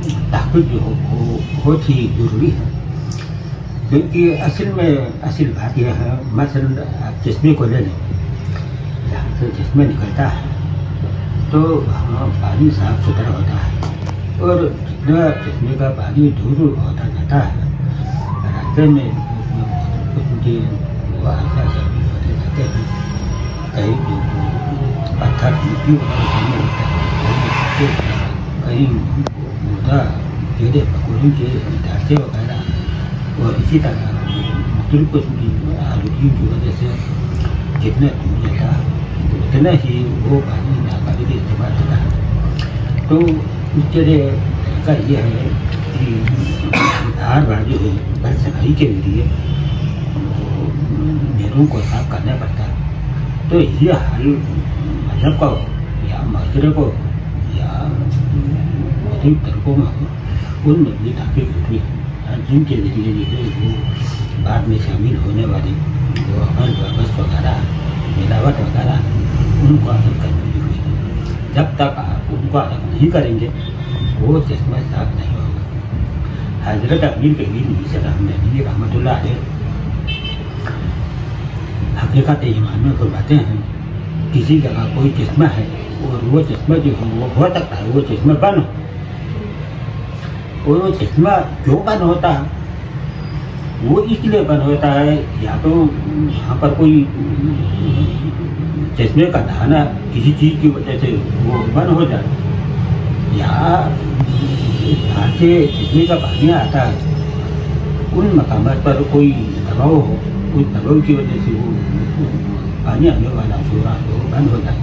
तहक़ीक़ जो वो बहुत ही ज़रूरी है, क्योंकि असल बात यह है, मसलन आप चश्मे को ले लें, जहाँ से चश्मा निकलता है तो वहाँ पानी साफ सुथरा होता है, और जितना चश्मे का पानी दूर होता जाता है, रास्ते में उनके ऐसा होते जाते हैं, कहीं पत्थर मिट्टी होता है, कहीं मुर्दा कीड़े पकौड़े के ढांचे वगैरह, और इसी तरह मुख्तलिफ किस्म की आलूगी की वजह से जितना दूर जाता है उतना ही वो पानी नाकाबिल इस्तेमाल होता है। तो उसके लिए तरीका ये है कि बार बार जो है घर सफाई के लिए नहरों को साफ करना पड़ता है। तो ये हल मजहब का हो या माशरे को या मुख्तलिफ तरीकों में हो, उनमें भी ताकि जरूरी है, जिनके जरिए जो है वो बाद में शामिल होने वाली जो अमल वापस वगैरह मिलावट वगैरह उनको अलग करना जरूरी है। जब तक आप उनको अलग नहीं करेंगे वो चश्मा साफ नहीं होगा। हज़रत अमीर कबीर मीर रहमतुल्लाह रहमतुल्लाह अलैह हकीकत ईमान में फरमाते हैं, किसी जगह कोई चश्मा है और वो चश्मा जो है वो हो सकता है वो चश्मा बंद हो, और वो चश्मा क्यों बंद होता है, वो इसलिए बंद होता है या तो यहाँ पर कोई चश्मे का दाना किसी चीज़ की वजह से वो बंद हो जाए, या जहाँ से चश्मे का पानी आता है उन मकामात पर कोई दबाव हो, उस दबाव की वजह से वो पानी आने वाला शोरा वो बंद हो जाए।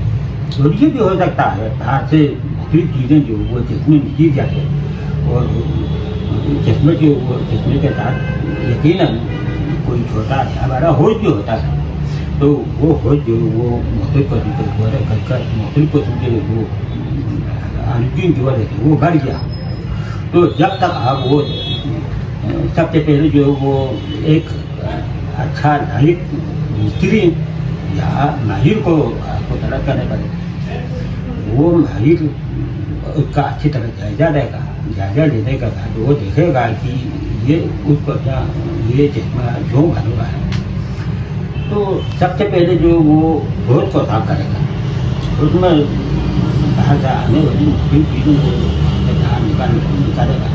और ये भी हो सकता है बाहर से मुख्तलिफ चीज़ें जो वो चश्मे में गिर जाए, और चश्मे जो वो चश्मे के साथ यकीनन कोई छोटा या बड़ा होज जो होता है, तो वो होज जो वो मुख्तलिफ किस्म के द्वारा कर मुख्तलिफ किस्म के वो आलूगी की वजह से वो बढ़ गया। तो जब तक आप वो सबसे पहले जो वो एक अच्छा लायक मिस्त्री या माहिर को आपको तलब करने पड़ेगा। वो माहिर उसका अच्छी तरह जायजा लेगा, जायजा लेने के बाद वो देखेगा कि ये उसको क्या ये चश्मा जो बना है, तो सबसे पहले जो वो रोज को साफ करेगा, उसमें बाहर से आने वाली मुख्तलिफ चीज़ों को बाहर निकालेगा।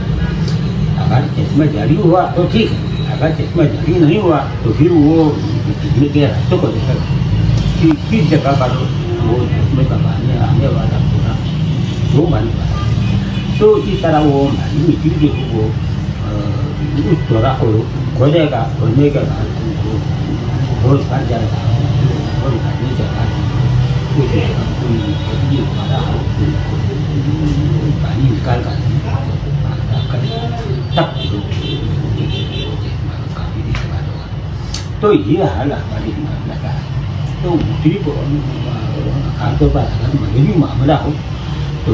अगर चश्मा जारी हुआ तो ठीक है, अगर चश्मा जारी नहीं हुआ तो फिर वो चश्मे के रास्तों को देखेगा कि किस जगह पर वो चश्मे का पानी आने वाला पूरा जो बन रहा है। तो इस तरह वो मिट्टी जो वो उस चौरा को खोदेगा, खोदने के बाद वो भर जाएगा, और भरने के बाद कोई हमारा पानी निकाल कर तब काफ़ी इस्तेमाल होगा। तो ये हाल हमारी मामला का है। तो मुख्तलिफ खासतौर पर अगर मजहबी मामला हो तो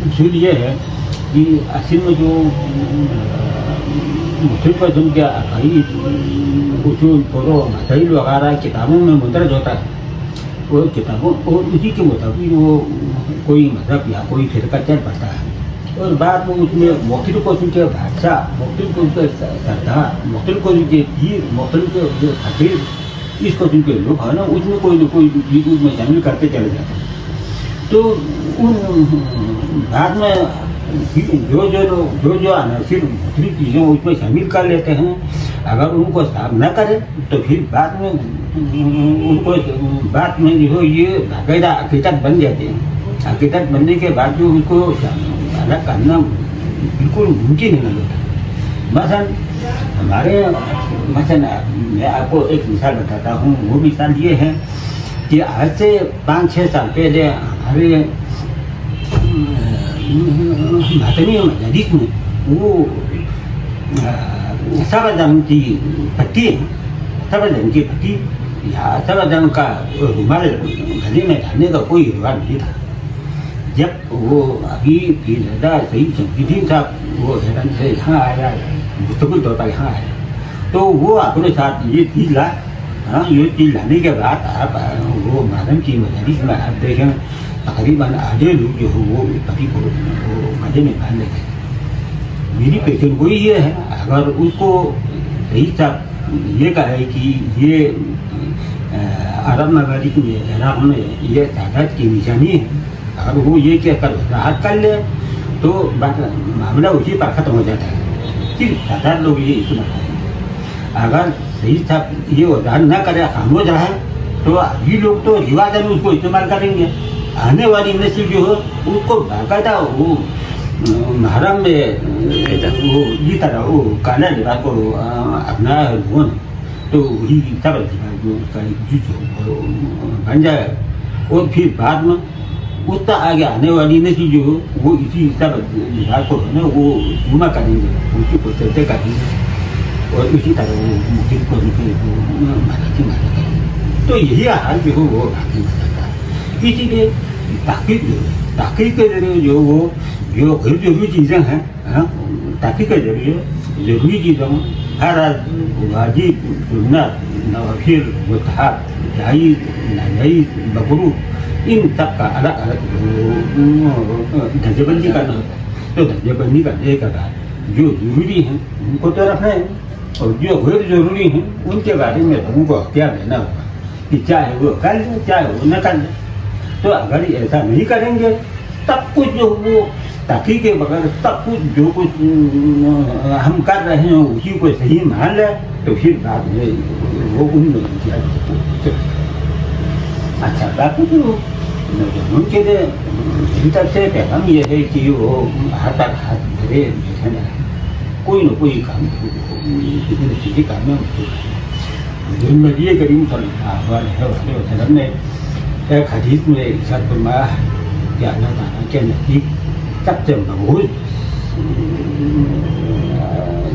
उसूल ये है कि असल में जो मुख्तलिफ किस्म के अकाई उसूल मसाइल वगैरह किताबों में मुदरज होता है, वो किताबों और उसी के मुताबिक वो कोई मजहब या कोई फिरका चल पड़ता है, और बाद में उसमें मुख्तलिफ किस्म के बादशाह, मुख्तलिफ किस्म के सरदार, मुख्तलिफ किस्म के पीर, मुख्तलिफ के फकीर, इस किस्म के लोग है ना, उसमें कोई न कोई चीज़ उसमें शामिल करते चले जाते हैं। तो उन बाद में जो अनासिर मुख्तलिफ चीज़ों उसमें शामिल कर लेते हैं, अगर उनको साफ न करें तो फिर बाद में उनको बाद में जो ये बाकायदा हकीकत बन जाते हैं। हकीकत बनने के बाद जो उनको अलग करना बिल्कुल मुमकिन नहीं होता। मसलन मैं आपको एक मिसाल बताता हूँ। वो मिसाल ये है कि आज से 5-6 साल पहले हमारे मातमी मजालिस में वो सफ़ेद रंग की पट्टी है, सफ़ेद रंग की पट्टी या सफ़ेद रंग का रुमाल गले में डालने का कोई रिवाज नहीं था। जब वो अभी पीरज़ादा सईद शमसुद्दीन साहब वो हैदराबाद से यहाँ आया, मुस्तकिल तौर पर यहाँ आया, तो वो अपने साथ ये चीज़ ला। हाँ, ये चीज़ लाने के बाद आप वो मालूम की मजालिस में आप देखें तकरीबन आधे लोग जो हो वो पति को गले में बांध लेते हैं। मेरी पेशेंट को ये है, अगर उसको सही साहब ये कहा है कि ये अरब ममालिक में इराक में ये तादाद की निशानी है, अगर वो ये क्या कर राहत कर ले तो मामला उसी पर खत्म हो जाता है। फिर तादाद लोग ये इस्तेमाल करेंगे, अगर सही साहब ये वजाहत न करे, खामोश रहा तो अभी लोग तो रिवाजन उसको इस्तेमाल करेंगे। आने वाली नस्ल जो हो उसको बाकायदा वो महरम में वो जिस तरह वो काला लिबास को अपना हो न, तो वही तरह जो उसका बन जाए, और फिर बाद में उसका आगे आने वाली नस्ल जो हो वो इसी तरह लिबास को ना वो जुमा करेंगे, उसी को चलते करेंगे और इसी तरह वो मुख्य को माना करेंगे। तो यही हाल जो हो वो बाकी हो जाता है। इसीलिए ताक़ीद के जरिए जो वो जो गैर जरूरी चीज़ें हैं, ताक़ीद के जरिए जरूरी चीज़ों हर वाजिब सुन्नत नवाफिल मुस्तहब जायज़ नाजायज़ मकरूह इन सब का अलग अलग दर्जेबंदी करना होता है। तो दर्जेबंदी करने के बाद जो जरूरी हैं उनको तो रखना है और जो गैर जरूरी हैं उनके बारे में लोगों को अख्तियार देना होगा कि चाहे वो कर ले चाहे वो न कर ले। तो अगर ऐसा नहीं करेंगे तब कुछ जो वो ताक़ीद के बगैर सब कुछ जो कुछ हम कर रहे हैं उसी को सही मान ले, तो फिर बाद में वो अच्छा बाकी तो उनके लिए मेरी तरफ से पैगाम ये है कि वो हाथ धरे बैठे न रहे, कोई न कोई काम किसी न किसी काम में नबी करीम सल्लल्लाहु अलैहि वसल्लम ने एक हदीस में इरशाद फरमाया है कि अल्लाह ताला के नज़दीक सबसे मकबूल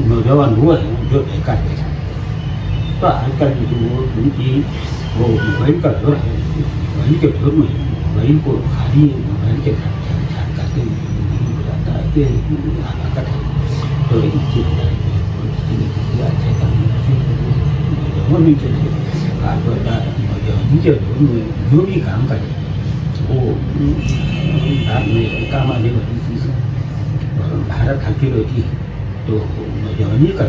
नौजवान वो है जो बेकार बैठा है। तो आजकल जो उनकी वो मोबाइल का दौर है, मोबाइल के दौर में मोबाइल को खाली मोबाइल के साथ करते नहीं बुलाता है, ये हकीकत है। तो इसकी बजाय अच्छे काम नौजवानों के लिए नौजवानी के दौर में जो भी काम करे वो बाद में काम आने वाली चीज़ है। और भारत हाकिर होती है तो नौजवानी का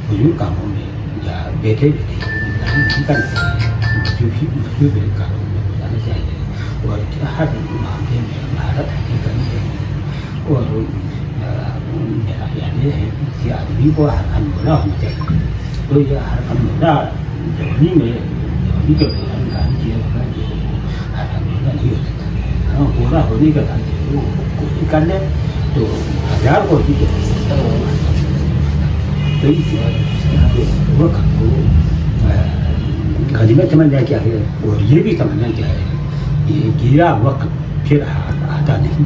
बुजुर्ग कामों में या बैठे बैठे नहीं करना चाहिए, जो भी कामों में बताना चाहिए और हर मामले में भारत हाकिर करनी चाहिए। और मेरा ख्याल ये है कि आदमी को हर अनमोला होना चाहिए। तो ये हर अनमोला जवानी में जवानी के दौरान काम किया बगैर जो हर अनमोला नहीं हो सकता। हाँ, पूरा होने के बाद वो कोशिश कर ले तो 1000 कोशिश तो इस वक्त को गनीमत समझना क्या है और ये भी समझना क्या है कि गिरा वक्त फिर आता नहीं।